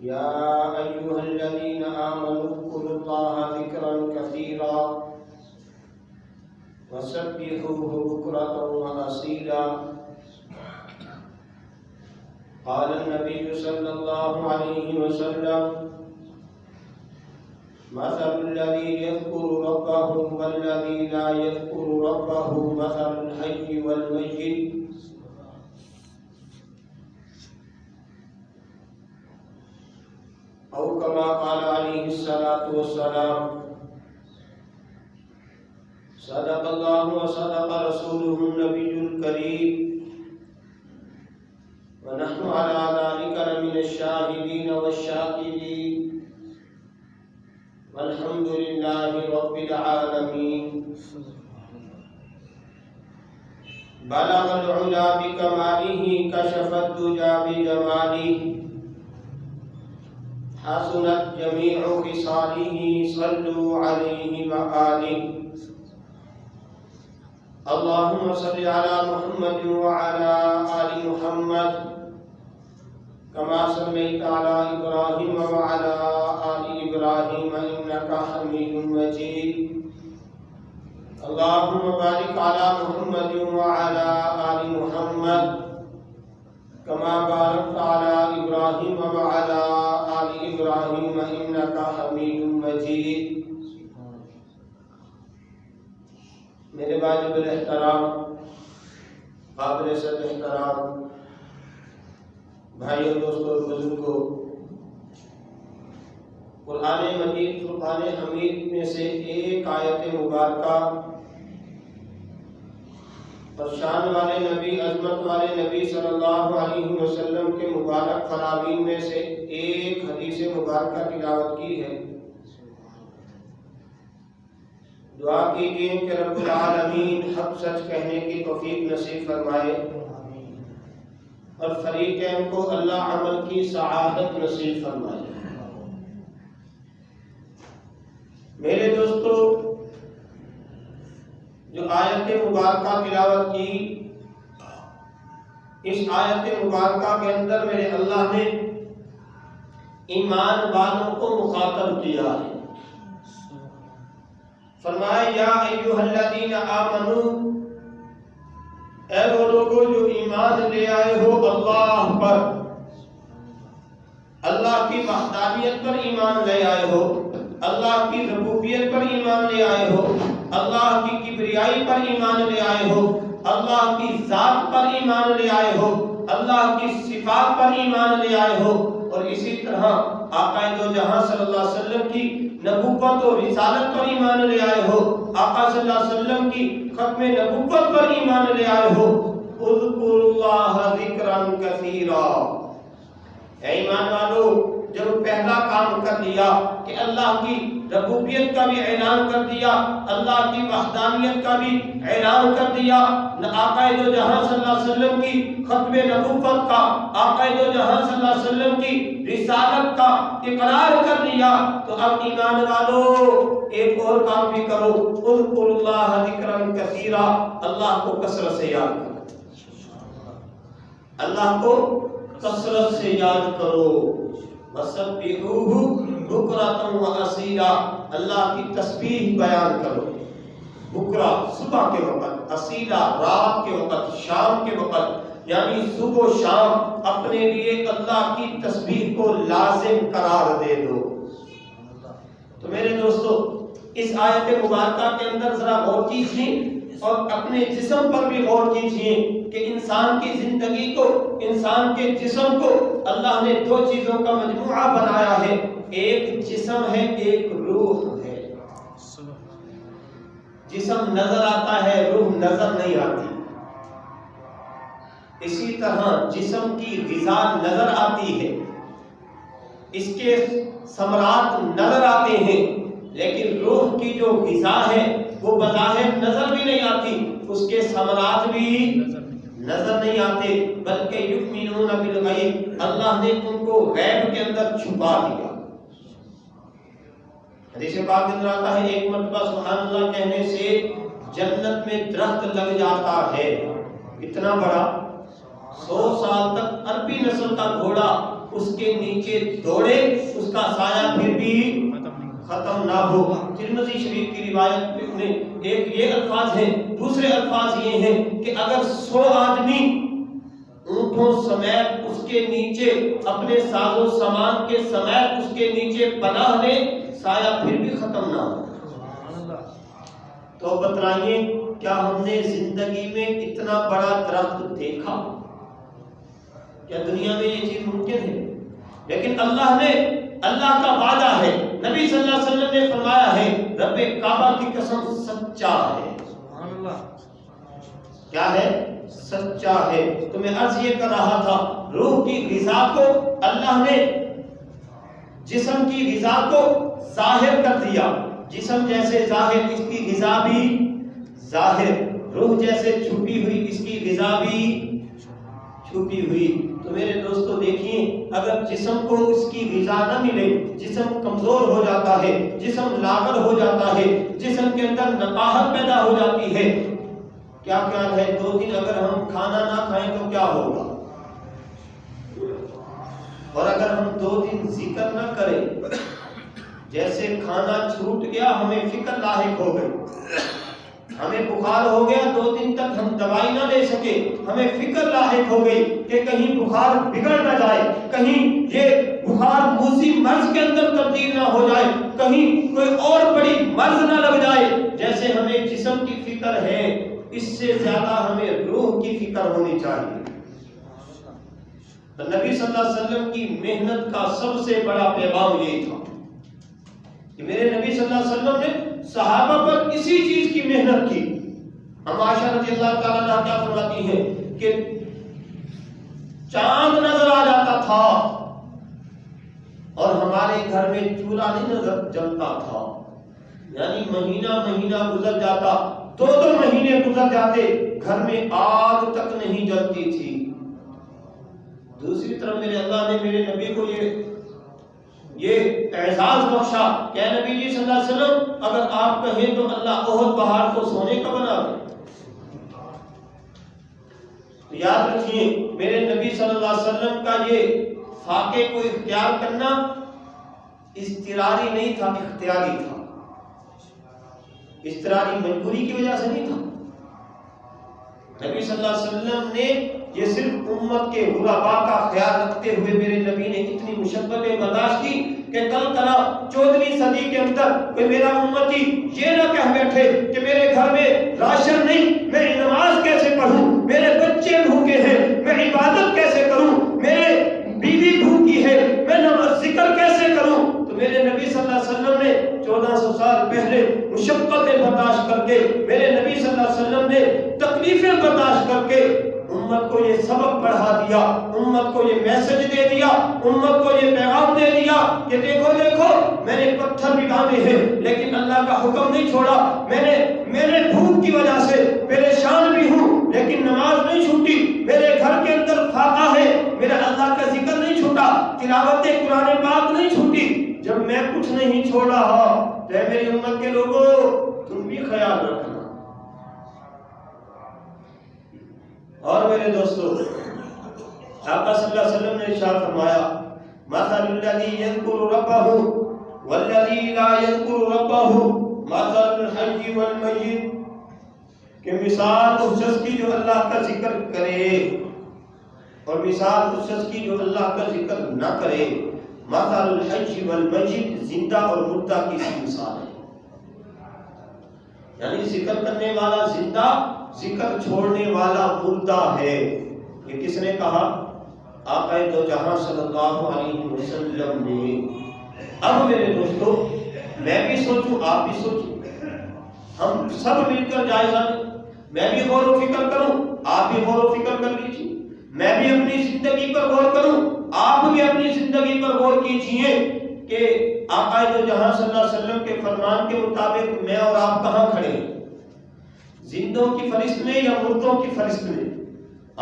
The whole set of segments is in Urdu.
يا أيها الذين آمنوا اذكروا الله ذكرا كثيرا وسبحوه بكرة وأصيلا. قال النبي صلى الله عليه وسلم: مثل الذي يذكر ربه والذي لا يذكر ربه مثل الحي والميت. أو كما قال عليه الصلاة والسلام: صدق الله وصدق رسوله النبي الكريم ونحن على ذلك لمن الشاهدين والشاكرين والحمد لله رب العالمين. بلغ العلا بكماله كشف الدجى بجماله حسنت جميع خصاله صلوا عليه وآله. اللهم صل على محمد وعلى آل محمد كما صليت على إبراهيم وعلى آل إبراهيم إنك حميد مجيد. اللهم بارك على محمد وعلى آل محمد كما باركت على إبراهيم وعلى آل إبراهيم إنك حميد مجيد. میرے واجب الاحترام قابل صد احترام بھائیوں، دوستوں اور بزرگوں، قرآن مجید فرقان حمید میں سے ایک آیت مبارکہ اور شان والے نبی، عظمت والے نبی صلی اللہ علیہ وسلم کے مبارک فرامین میں سے ایک حدیث مبارکہ تلاوت کی ہے۔ دعا کیجیے کہ رب العالمین حق سچ کہنے کی توفیق نصیب فرمائے اور فریقین کو اللہ عمل کی سعادت نصیب فرمائے۔ میرے دوستو، جو آیت مبارکہ تلاوت کی، اس آیت مبارکہ کے اندر میرے اللہ نے ایمان والوں کو مخاطب کیا ہے۔ فرمایا: یا ایھا الذین آمنو، اے وہ لوگوں جو ایمان لے آئے ہو اللہ پر، اللہ کی وحدانیت پر ایمان لے آئے ہو، اللہ کی ربوبیت پر ایمان لے آئے ہو، اللہ کی کبریائی پر ایمان لے آئے ہو، اللہ کی ذات پر ایمان لے آئے ہو، اللہ کی صفات پر ایمان لے آئے ہو، اور اسی طرح آقا دو جہاں صلی اللہ علیہ وسلم کی نبوت و رسالت پر ایمان لے آئے ہو، آقا صلی اللہ علیہ وسلم کی ختم نبوت پر ایمان لے آئے ہو۔ اذکروا اللہ ذکرا کثیرا، اے ایمان والو، جب پہلا کام کر لیا کہ اللہ کی ربوبیت کا بھی اعلان کر دیا، اللہ کی وحدانیت کا بھی اعلان کر دیا، آقا دو جہاں صلی اللہ علیہ وسلم کی ختم نبوت کا، آقا دو جہاں صلی اللہ علیہ وسلم کی رسالت کا اقرار کر دیا، تو اب ایمان والو ایک اور کام بھی کرو۔ اذکروا اللہ ذکرا کثیرا، اللہ کو کثرت سے یاد کرو، اللہ کو کثرت سے یاد کرو۔ وَسَبِّحُوهُ بُكْرَةً وَأَصِيلًا، اللہ کی تسبیح بیان کرو، بکرا صبح کے وقت، اصیلا رات کے وقت، شام کے وقت، یعنی صبح و شام اپنے لیے اللہ کی تسبیح کو لازم قرار دے دو۔ تو میرے دوستو، اس آیت مبارکہ کے اندر ذرا غور کیجیے اور اپنے جسم پر بھی غور کیجیے کہ انسان کی زندگی کو، انسان کے جسم کو اللہ نے دو چیزوں کا مجموعہ بنایا ہے، ایک جسم ہے، ایک روح ہے۔ جسم نظر آتا ہے، روح نظر نہیں آتی۔ اسی طرح جسم کی غذا نظر آتی ہے، اس کے ثمرات نظر آتے ہیں، لیکن روح کی جو غذا ہے وہ بظاہر نظر بھی نہیں آتی، اس کے ثمرات بھی نظر نہیں آتے، بلکہ یؤمنون بالغیب، اللہ نے ان کو غیب کے اندر چھپا دیا۔ حدیث پاک کے اندر آتا ہے ایک مرتبہ سبحان اللہ کہنے سے جنت میں درخت لگ جاتا ہے، اتنا بڑا 100 سال تک عربی نسل کا گھوڑا اس کے نیچے دوڑے، اس کا سایہ پھر بھی ختم نہ ہو۔ ترمذی شریف کی روایت میں ایک یہ الفاظ ہیں، دوسرے الفاظ یہ ہیں کہ اگر 100 آدمی اونٹوں سمیت اس کے نیچے اپنے ساز و سامان کے سمیت اس کے نیچے پناہ لے، سایہ پھر بھی ختم نہ ہو۔ تو بتلائیے کیا ہم نے زندگی میں اتنا بڑا درخت دیکھا؟ کیا دنیا میں یہ چیز ممکن ہے؟ لیکن اللہ کا وعدہ ہے، نبی صلی اللہ علیہ وسلم نے فرمایا ہے، رب کعبہ کی قسم سچا ہے۔ کیا ہے؟ سچا ہے۔ تو میں عرض یہ کر رہا تھا، روح کی غذا کو اللہ نے جسم کی غذا کو ظاہر کر دیا۔ جسم جیسے ظاہر، اس کی غذا بھی ظاہر، روح جیسے چھپی ہوئی، اس کی غذا بھی چھپی ہوئی۔ تو میرے دوستو دیکھیے، اگر جسم کو اس کی غذا نہ ملے، جسم کمزور ہو جاتا ہے، جسم لاغر ہو جاتا ہے، جسم کے اندر نقاہت پیدا ہو جاتی ہے۔ کیا خیال ہے 2 دن اگر ہم کھانا نہ کھائیں تو کیا ہوگا؟ اور اگر ہم 2 دن ذکر نہ کریں، جیسے کھانا چھوٹ گیا ہمیں فکر لاحق ہو گئی، ہمیں بخار ہو گیا 2 دن تک ہم دوائی نہ لے سکے، ہمیں فکر لاحق ہو گئی کہ کہیں بخار بگڑ نہ جائے، کہیں یہ بخار موذی مرض کے اندر تبدیل نہ ہو جائے، کہیں کوئی اور بڑی مرض نہ لگ جائے۔ جیسے ہمیں جسم کی فکر ہے، اس سے زیادہ ہمیں روح کی فکر ہونی چاہیے۔ تو نبی صلی اللہ علیہ وسلم کی محنت کا سب سے بڑا پیغام یہی تھا کہ میرے نبی صلی اللہ علیہ وسلم نے صحابہ پر اسی چیز کی محنت کی۔ ہم عائشہ رضی اللہ تعالیٰ عنہا کیا فرماتی ہیں کہ چاند نظر آ جاتا تھا اور ہمارے گھر میں چولہا نہیں نظر جلتا تھا، یعنی مہینہ گزر جاتا، 2 مہینے گزر جاتے، گھر میں آگ تک نہیں جلتی تھی۔ دوسری طرف میرے اللہ نے میرے نبی کو یہ اعزاز بخشا کہ اے نبی جی صلی اللہ علیہ وسلم، اگر آپ کہیں تو اللہ احد پہاڑ کو سونے کا بنا دے۔ تو یاد رکھیے میرے نبی صلی اللہ علیہ وسلم کا یہ فاقے کو اختیار کرنا اضطراری نہیں تھا، اختیاری تھا۔ اضطراری مجبوری کی وجہ سے نہیں تھا۔ نبی صلی اللہ علیہ وسلم نے یہ صرف امت کے غرباء کا خیال رکھتے ہوئے میرے نبی نے اتنی مشقتیں برداشت کی کہ کل کلا 14ویں صدی کے اندر کوئی میرا امتی یہ نہ کہہ بیٹھے کہ میرے گھر میں راشن نہیں، میں نماز کیسے پڑھوں، میرے بچے بھوکے ہیں، میں عبادت کیسے کروں، میرے بیوی بھوکی ہے، میں ذکر کیسے کروں۔ تو میرے نبی صلی اللہ علیہ وسلم نے 1400 سال پہلے مشقتیں برداشت کر کے، میرے نبی صلی اللہ علیہ وسلم نے تکلیفیں برداشت کر کے امت کو یہ سبق پڑھا دیا، امت کو یہ میسج دے دیا، امت کو یہ پیغام دے دیا کہ دیکھو میں نے پتھر بھی باندھے ہیں لیکن اللہ کا حکم نہیں چھوڑا، میں نے بھوک کی وجہ سے پریشان بھی ہوں لیکن نماز نہیں چھوٹی، میرے گھر کے اندر فاقہ ہے، میرا اللہ کا ذکر نہیں چھوٹا، تلاوت قرآن پاک نہیں چھوٹی۔ جب میں کچھ نہیں چھوڑا تو اے میری امت کے لوگوں تم بھی خیال رکھنا۔ اور میرے دوستو، آقا صلی اللہ علیہ وسلم نے ارشاد فرمایا مثل الذی یذکر ربہ والذی لا یذکر ربہ مثل الحی والمیت، کہ مثال اس شخص کی جو اللہ کا ذکر کرے اور مثال اس شخص کی جو اللہ کا ذکر نہ کرے، مثل الحی والمیت، زندہ اور مردہ کی سی مثال ہے۔ یعنی ذکر کرنے والا زندہ، ذکر چھوڑنے والا مردہ ہے۔ یہ کس نے کہا؟ آقا دو جہاں صلی اللہ علیہ وسلم نے۔ اب میرے دوستو، میں بھی سوچوں، آپ بھی سوچیں، ہم سب مل کر جائزہ لیں، میں بھی غور و فکر کروں، آپ بھی غور و فکر کر لیجیے، میں بھی اپنی زندگی پر غور کروں، آپ بھی اپنی زندگی پر غور کیجیے کہ آقا دو جہاں صلی اللہ علیہ وسلم کے فرمان کے مطابق میں اور آپ کہاں کھڑے ہیں، زندوں کی فہرست میں یا مردوں کی فہرست میں؟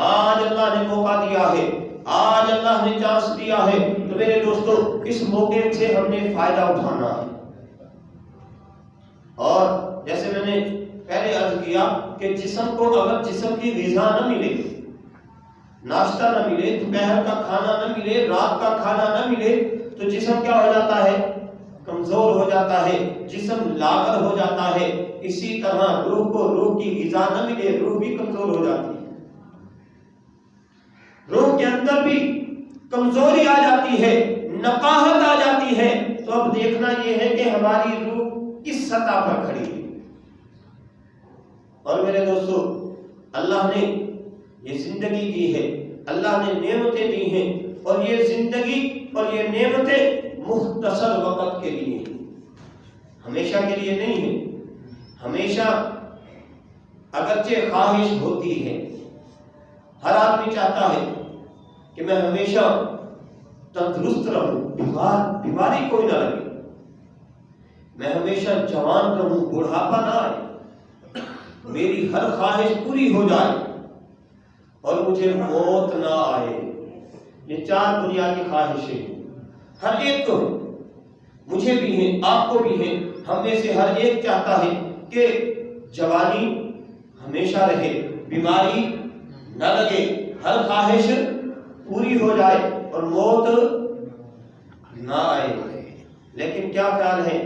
آج اللہ نے موقع دیا ہے، آج اللہ نے چانس دیا ہے، تو میرے دوستو اس موقع سے ہم نے فائدہ اٹھانا ہے۔ اور جیسے میں نے پہلے عرض کیا کہ جسم کو اگر جسم کی غذا نہ ملے، ناشتہ نہ ملے، دوپہر کا کھانا نہ ملے، رات کا کھانا نہ ملے تو جسم کیا ہو جاتا ہے؟ کمزور ہو جاتا ہے، جسم لاغر ہو جاتا ہے۔ اسی طرح روح کو روح کی غذا نہ ملے، روح بھی کمزور ہو جاتی ہے، روح کے اندر بھی کمزوری آ جاتی ہے، نقاہت آ جاتی ہے۔ تو اب دیکھنا یہ ہے کہ ہماری روح کس سطح پر کھڑی ہے۔ اور میرے دوستو، اللہ نے یہ زندگی دی ہے، اللہ نے نعمتیں دی ہیں، اور یہ زندگی اور یہ نعمتیں مختصر وقت کے لیے ہیں، ہمیشہ کے لیے نہیں ہیں۔ ہمیشہ اگرچہ خواہش ہوتی ہے، ہر آدمی چاہتا ہے کہ میں ہمیشہ تندرست رہوں، بیماری کوئی نہ لگے، میں ہمیشہ جوان رہوں، بڑھاپا نہ آئے، میری ہر خواہش پوری ہو جائے اور مجھے موت نہ آئے۔ یہ چار بنیادی خواہشیں ہر ایک کو ہیں، مجھے بھی ہیں، آپ کو بھی ہیں۔ ہم میں سے ہر ایک چاہتا ہے کہ جوانی ہمیشہ رہے، بیماری نہ لگے، ہر خواہش پوری ہو جائے اور موت نہ آئے۔ لیکن کیا خیال ہے،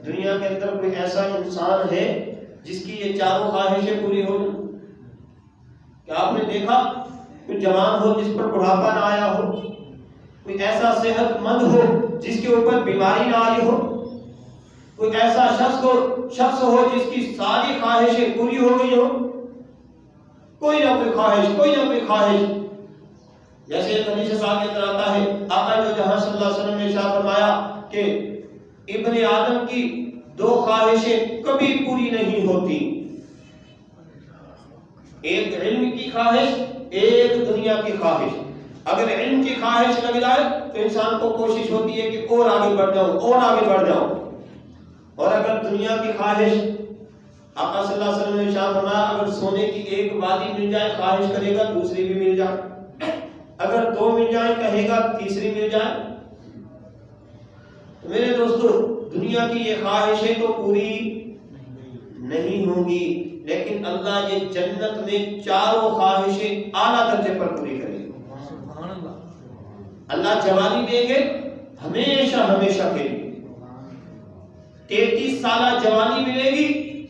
دنیا کے اندر کوئی ایسا انسان ہے جس کی یہ چاروں خواہشیں پوری ہو جائیں؟ کیا آپ نے دیکھا کوئی جوان ہو جس پر بڑھاپا نہ آیا ہو؟ کوئی ایسا صحت مند ہو جس کے اوپر بیماری نہ آئی ہو؟ کوئی ایسا شخص ہو جس کی ساری خواہشیں پوری ہو گئی ہو؟ کوئی نہ کوئی خواہش، کوئی نہ کوئی خواہش۔ جیسے حدیث پاک کے اندر آتا ہے، آقا دو جہاں صلی اللہ علیہ وسلم نے ارشاد فرمایا کہ ابن آدم کی دو خواہشیں کبھی پوری نہیں ہوتی، ایک علم کی خواہش، ایک دنیا کی خواہش۔ اگر علم کی خواہش لگ جائے تو انسان کو کوشش ہوتی ہے کہ اور آگے بڑھ جاؤں، اور آگے بڑھ جاؤں۔ اور اگر دنیا کی خواہش، آقا صلی اللہ علیہ وسلم نے ارشاد فرمایا اگر سونے کی ایک وادی مل جائے خواہش کرے گا دوسری بھی مل جائے، اگر دو مل جائے کہے گا تیسری مل جائے۔ تو میرے دوستو، دنیا کی یہ خواہشیں تو پوری نہیں ہوں گی، لیکن اللہ یہ جنت میں چاروں خواہشیں اعلیٰ درجے پر پوری کرے گا۔ اللہ جوانی دیں گے ہمیشہ ہمیشہ کے لیے، 33 سالہ جوانی ملے گی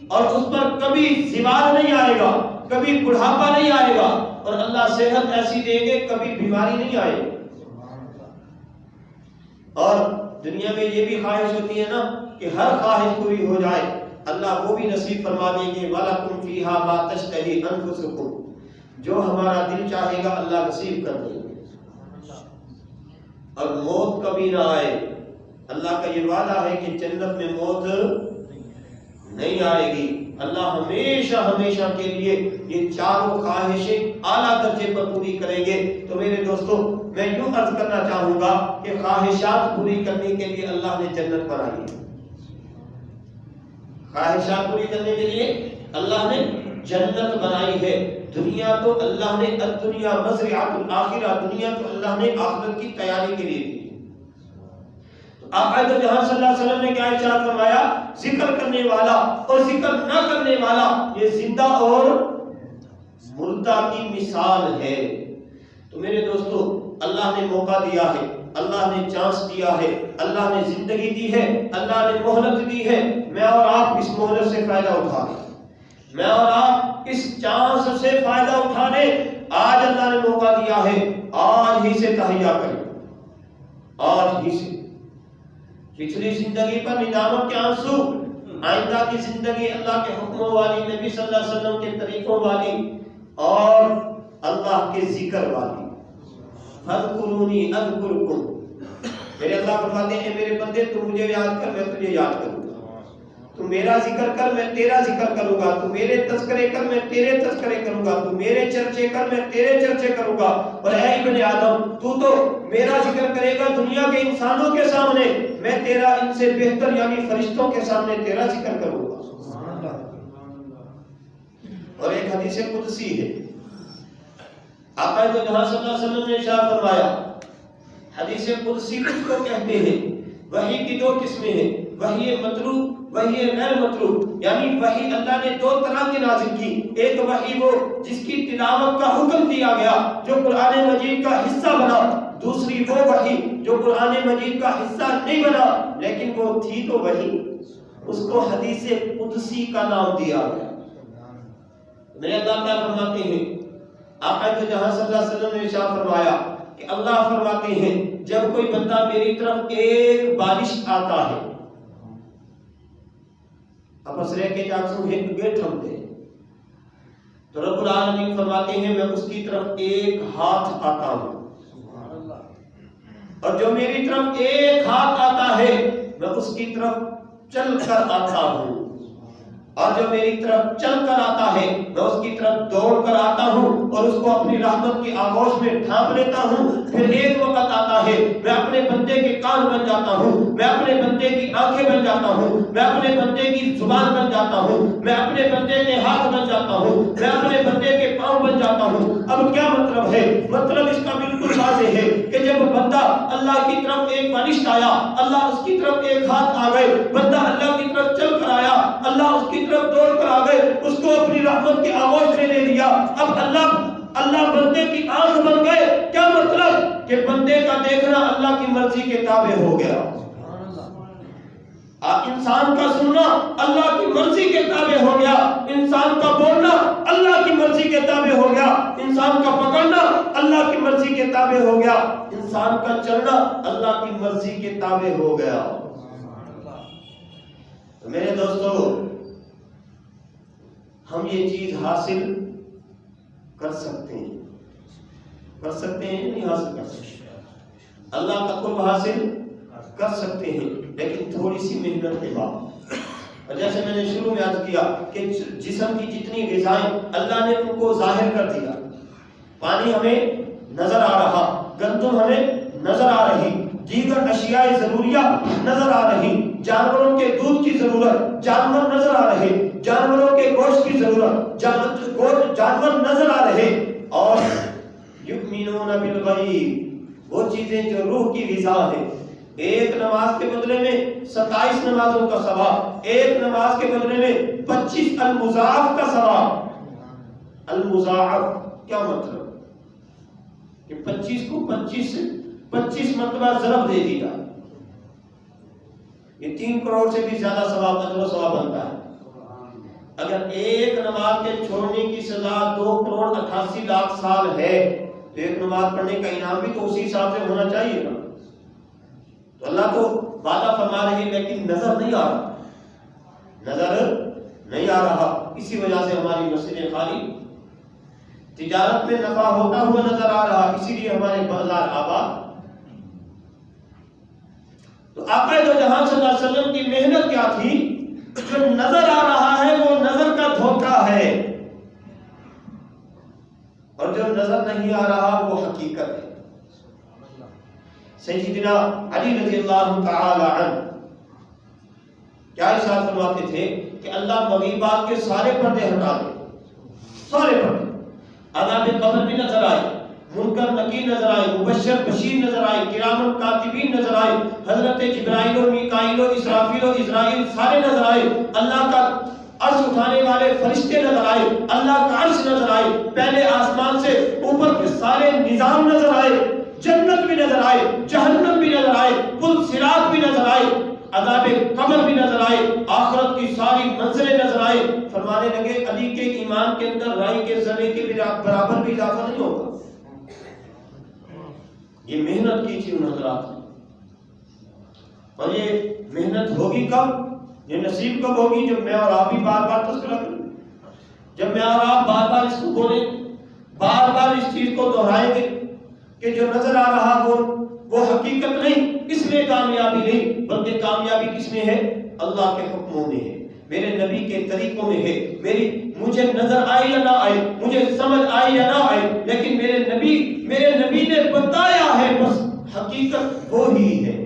اور اس پر کبھی زوال نہیں آئے گا، کبھی بڑھاپا نہیں آئے گا، اور اللہ صحت ایسی دیں گے کبھی بیماری نہیں آئے گی۔ اور دنیا میں یہ بھی خواہش ہوتی ہے نا کہ ہر خواہش پوری ہو جائے، اللہ وہ بھی نصیب فرما دیں گے، وَلَكُمْ فِيهَا مَا تَشْتَهِي أَنفُسُكُمْ، جو ہمارا دل چاہے گا اللہ نصیب کر دیں گے۔ اور موت کبھی نہ آئے، اللہ کا یہ وعدہ ہے کہ جنت میں موت نہیں آئے گی۔ اللہ ہمیشہ ہمیشہ کے لیے یہ چاروں خواہشیں اعلیٰ درجے پر پوری کریں گے۔ تو میرے دوستو، میں یوں عرض کرنا چاہوں گا کہ خواہشات پوری کرنے کے لیے اللہ نے جنت بنائی ہے، خواہشات پوری کرنے کے لیے اللہ نے جنت بنائی ہے۔ دنیا تو اللہ نے الدنیا مزرعۃ الآخرہ، دنیا تو اللہ نے آخرت کی تیاری کے لیے دی۔ آقا جہاں صلی اللہ علیہ وسلم نے کیا ارشاد فرمایا، ذکر کرنے والا اور ذکر نہ کرنے والا یہ زندہ اور مردہ کی مثال ہے۔ تو میرے دوستو، اللہ نے موقع دیا ہے، اللہ نے چانس دیا ہے، اللہ نے زندگی دی ہے، اللہ نے مہلت دی ہے۔ میں اور آپ اس مہلت سے فائدہ اٹھا لیں، میں اور آپ اس چانس سے فائدہ اٹھا لیں۔ آج اللہ نے موقع دیا ہے، آج ہی سے تہیا کریں، آج ہی سے۔ پچھلی زندگی پر ندامت کے آنسو، آئندہ کی زندگی اللہ کے حکموں والی، نبی صلی اللہ علیہ وسلم کے طریقوں والی اور اللہ کے ذکر والی۔ فَاذْكُرُونِي أَذْكُرْكُمْ، میرے اللہ فرماتے ہیں میرے بندے تو مجھے یاد کر میں تجھے یاد کروں گا، تو میرا ذکر کر میں تیرا ذکر کروں گا، تو میرے تذکرے کر میں تیرے تذکرے کروں گا، تو میرے چرچے کر میں تیرے چرچے کروں گا۔ اور اے ابن آدم، تو میرا ذکر کرے گا دنیا کے انسانوں کے سامنے، میں تیرا ان سے بہتر یعنی فرشتوں کے سامنے تیرا ذکر کروں گا۔ اور ایک حدیث قدسی ہے، آقا جو جہاں صلی اللہ علیہ وسلم نے ارشاد فرمایا، حدیث قدسی کس کو کہتے ہیں؟ وحی کی دو قسمیں ہیں، وحی مطلوب، وحی غیر مطلوب، یعنی وحی اللہ نے دو طرح کی نازل کی. ایک وحی وہ جس کی تلاوت کا حکم دیا گیا جو قرآن مجید کا حصہ بنا، دوسری وہ وحی جو قرآن مجید کا حصہ نہیں بنا لیکن وہ تھی تو وحی، اس کو حدیث قدسی کا نام دیا گیا. میرے اللہ تعالیٰ فرماتے ہیں، آقا تو جہاں صلی اللہ علیہ وسلم نے ارشاد فرمایا کہ اللہ فرماتے ہیں جب کوئی بندہ میری طرف ایک بارش آتا ہے، اب اسرے کے جانسوں ایک گیٹ ہم دے تو رب العالمین فرماتے ہیں میں اس کی طرف ایک ہاتھ آتا ہوں، اور جو میری طرف ایک ہاتھ آتا ہے میں اس کی طرف چل کر آتا ہوں، اور جو میری طرف چل کر آتا ہے میں اس کی طرف دوڑ کر آتا ہوں اور اس کو اپنی رحمت کی آغوش میں ڈھانپ لیتا ہوں. پھر ایک وقت آتا ہے میں اپنے بندے کے کان بن جاتا ہوں، میں اپنے بندے کی آنکھیں بن جاتا ہوں، میں اپنے بندے کی زبان بن جاتا ہوں، میں اپنے بندے کے ہاتھ بن جاتا ہوں، میں اپنے بندے کے پاؤں بن جاتا ہوں. اب کیا مطلب ہے؟ مطلب اس کا بالکل واضح ہے کہ جب بندہ اللہ کی طرف ایک فرشتہ آیا، اللہ اس کی طرف ایک ہاتھ آ گئے، بندہ اللہ کی طرف چل کر آیا، اللہ اس کی طرف دوڑ کر آ گئے، اس کو اپنی رحمت کے آغوش میں لے لیا. اب اللہ بندے کی آنکھ بن گئے. کیا مطلب؟ کہ بندے کا دیکھنا اللہ کی مرضی کے تابع ہو گیا، انسان کا سننا اللہ کی مرضی کے تابع ہو گیا، انسان کا بولنا اللہ کی مرضی کے تابع ہو گیا، انسان کا پکڑنا اللہ کی مرضی کے تابع ہو گیا، انسان کا چلنا اللہ کی مرضی کے تابع ہو گیا. تو میرے دوستو، ہم یہ چیز حاصل کر سکتے ہیں، کر سکتے ہیں نہیں حاصل کر سکتے، اللہ کا قرب حاصل کر سکتے ہیں لیکن تھوڑی سی محنت کے بعد. اور جیسے میں نے شروع میں عرض کیا کہ جسم کی جتنی غذائیں اللہ نے ان کو ظاہر کر دیا، پانی ہمیں نظر آ رہا، گندم ہمیں نظر آ رہی، دیگر اشیاء ضروریہ نظر آ رہی، جانوروں کے دودھ کی ضرورت جانور نظر آ رہے، جانوروں کے گوشت کی ضرورت جانور نظر آ رہے. اور یؤمنون بالغیب، وہ چیزیں جو روح کی غذا ہے، ایک نماز کے بدلے میں 27 نمازوں کا ثواب، ایک نماز کے بدلے میں 25 المضاعف کا ثواب. المضاعف کیا مطلب؟ کہ 25 کو 25 مرتبہ ضرب دے دیا، یہ 3 کروڑ سے بھی زیادہ ثواب اجر و ثواب بنتا ہے. اگر ایک نماز کے چھوڑنے کی سزا 2 کروڑ 88 لاکھ سال ہے تو ایک نماز پڑھنے کا انعام بھی تو اسی حساب سے ہونا چاہیے نا. تو اللہ تو وعدہ فرما رہے لیکن نظر نہیں آ رہا، نظر نہیں آ رہا. اسی وجہ سے ہماری مسجدیں خالی، تجارت میں نفع ہوتا ہوا نظر آ رہا، اسی لیے ہمارے بازار آباد. تو آقا دو جہاں صلی اللہ علیہ وسلم کی محنت کیا تھی؟ جو نظر آ رہا ہے وہ نظر کا دھوکہ ہے، اور جو نظر نہیں آ رہا وہ حقیقت ہے. سیدنا علی رضی اللہ تعالی عنہ کیا ارشاد فرماتے تھے کہ اللہ مغیبات کے سارے پردے ہٹا دے، سارے پردے، عذاب قبر بھی نظر آئے، منکر نکیر نظر آئے، مبشر بشیر نظر آئے، کرام کاتبین نظر آئے، حضرت جبرائیل و میکائیل و اسرافیل و اسرائیل سارے نظر آئے، اللہ کا عرش اٹھانے والے فرشتے نظر آئے، اللہ کا عرش نظر آئے، پہلے آسمان سے اوپر کے سارے نظام نظر آئے، جنت بھی نظر آئے، جہنم بھی نظر آئے، پل صراط بھی نظر آئے، عذاب قبر بھی نظر آئے، آخرت کی ساری منزلیں نظر آئے. فرمانے لگے علی کے ایمان کے اندر رائی کے ذرے کے برابر بھی اضافہ نہیں ہوگا. یہ محنت کی تھی ان حضرات نے، اور یہ محنت ہوگی کب؟ یہ نصیب کب ہوگی؟ جب میں اور آپ بھی بار بار تذکرہ کریں، جب میں اور آپ بار بار اس کو بولیں، بار بار اس چیز کو دہرائیں گے کہ جو نظر آ رہا وہ حقیقت نہیں، اس میں کامیابی نہیں، بلکہ کامیابی کس میں ہے؟ اللہ کے حکموں میں ہے، میرے نبی کے طریقوں میں ہے. مجھے نظر آئے یا نہ آئے، مجھے سمجھ آئے یا نہ آئے، لیکن میرے نبی نے بتایا ہے، بس حقیقت وہ ہی ہے.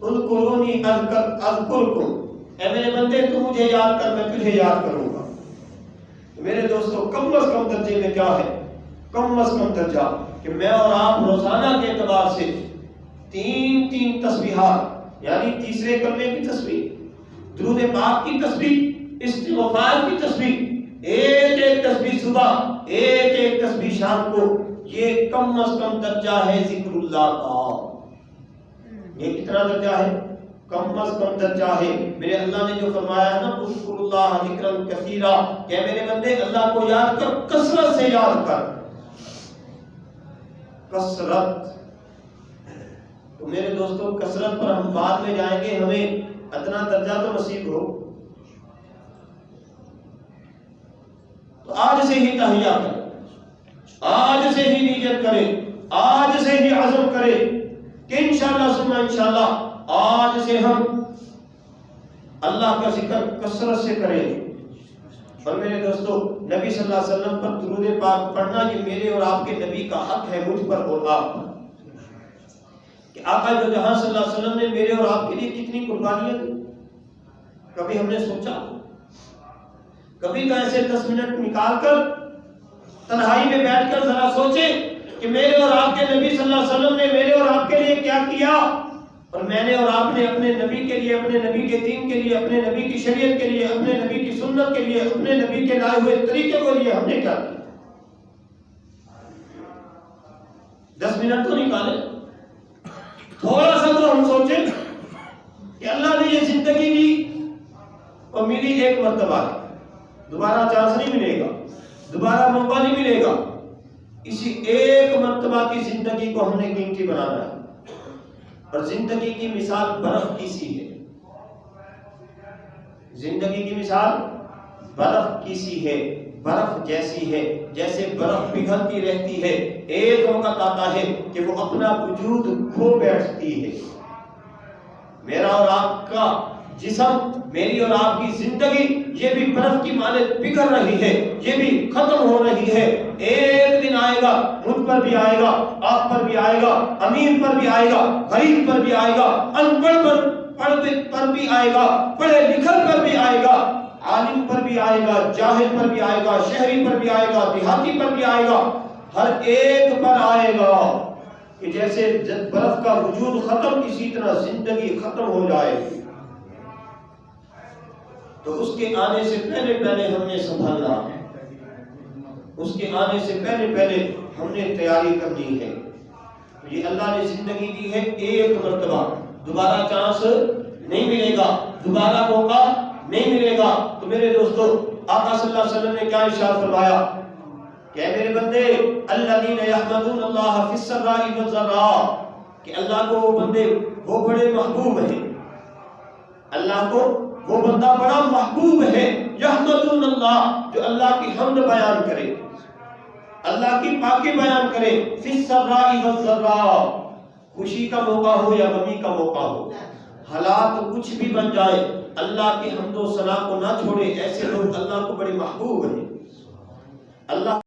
اذکرونی اذکرکم، اے میرے بندے تو مجھے یاد کر، میں تجھے یاد کروں گا. میرے دوستو کم از کم درجے میں کیا ہے؟ کم از کم درجہ کہ میں اور آپ روزانہ کے اعتبار سے تین تسبیحات، یعنی تیسرے کلمے کی تسبیح، درود پاک کی تسبیح، استغفار کی تسبیح، ایک تسبیح صبح، ایک تسبیح شام کو، یہ کم از کم درجہ ہے ذکر اللہ کا۔ یہ کتنا درجہ ہے؟ کم از کم درجہ ہے۔ میرے اللہ نے جو فرمایا ہے نا اذکر اللہ ذکرا کثیرا، کہ میرے بندے اللہ کو یاد کر، کثرت سے یاد کر، کثرت۔ تو میرے دوستو کثرت پر ہم بعد میں جائیں گے، ہمیں اتنا درجہ تو نصیب ہو۔ تو آج سے ہی تہیہ کریں، آج سے ہی نیت کریں، آج سے ہی عزم کریں کہ انشاءاللہ ثم انشاءاللہ آج سے ہم اللہ کا ذکر کثرت سے کریں۔ اور میرے دوستو نبی صلی اللہ علیہ وسلم پر درود پاک پڑھنا یہ میرے اور آپ کے نبی کا حق ہے، مجھ پر اور آپ پر، کہ آقا جو جہاں صلی اللہ علیہ وسلم نے میرے اور آپ کے لیے کتنی قربانیاں دی، کبھی ہم نے سوچا؟ کبھی تو ایسے 10 منٹ نکال کر تنہائی میں بیٹھ کر ذرا سوچیں کہ میرے اور آپ کے نبی صلی اللہ علیہ وسلم نے میرے اور آپ کے لیے کیا کیا، اور میں نے اور آپ نے اپنے نبی کے لیے، اپنے نبی کے دین کے لیے، اپنے نبی کی شریعت کے لیے، اپنے نبی کی سنت کے لیے، اپنے نبی کے لائے ہوئے طریقے کے لیے ہم نے کیا کیا؟ 10 منٹ تو نکالیں، تھوڑا سا تو ہم سوچیں کہ اللہ نے یہ زندگی دی اور ملی ایک مرتبہ ہے، دوبارہ چانس نہیں ملے گا، دوبارہ موقع نہیں ملے گا، اسی ایک مرتبہ کی زندگی کو ہم نے قیمتی بنانا ہے۔ اور زندگی کی مثال برف کی سی ہے، زندگی کی مثال برف کی سی ہے، برف جیسی ہے، جیسے برف پگھلتی رہتی ہے، ایک وقت آتا ہے کہ وہ اپنا وجود کھو بیٹھتی ہے۔ میرا اور آپ کا جسم، میری اور آپ کی زندگی، یہ بھی برف کی مانند پگھل رہی ہے، یہ بھی ختم ہو رہی ہے۔ ایک دن آئے گا، مجھ پر بھی آئے گا، آپ پر بھی آئے گا، امیر پر بھی آئے گا، غریب پر بھی آئے گا، ان پڑھ پر بھی آئے گا، پڑھے لکھے پر بھی آئے گا، عالم پر بھی آئے گا، جاہل پر بھی آئے گا، شہری پر بھی آئے گا، دیہاتی پر بھی آئے گا، ہر ایک پر آئے گا کہ جیسے برف کا وجود ختم، اسی طرح زندگی ختم ہو جائے گی۔ تو اس کے آنے سے پہلے ہم نے سنبھلنا ہے، اس کے آنے سے پہلے ہم نے تیاری کرنی ہے۔ یہ اللہ نے زندگی دی ہے ایک مرتبہ، دوبارہ چانس نہیں ملے گا، دوبارہ موقع نہیں ملے گا۔ تو میرے دوستو آقا صلی اللہ علیہ وسلم نے کیا ارشاد فرمایا کہ اے میرے بندے الذین یحمدون اللہ فی السراء والضراء، کہ اللہ کو وہ بندے وہ بڑے محبوب ہیں، اللہ کو وہ بندہ بڑا محبوب ہے، یحمدون اللہ، جو اللہ کی حمد بیان کرے، اللہ کی پاکی بیان کرے، فی السراء والضراء، خوشی کا موقع ہو یا غمی کا موقع ہو، حالات کچھ بھی بن جائے، اللہ کی حمد و ثنا کو نہ چھوڑے۔ ایسے لوگ اللہ کو بڑے محبوب ہیں۔ اللہ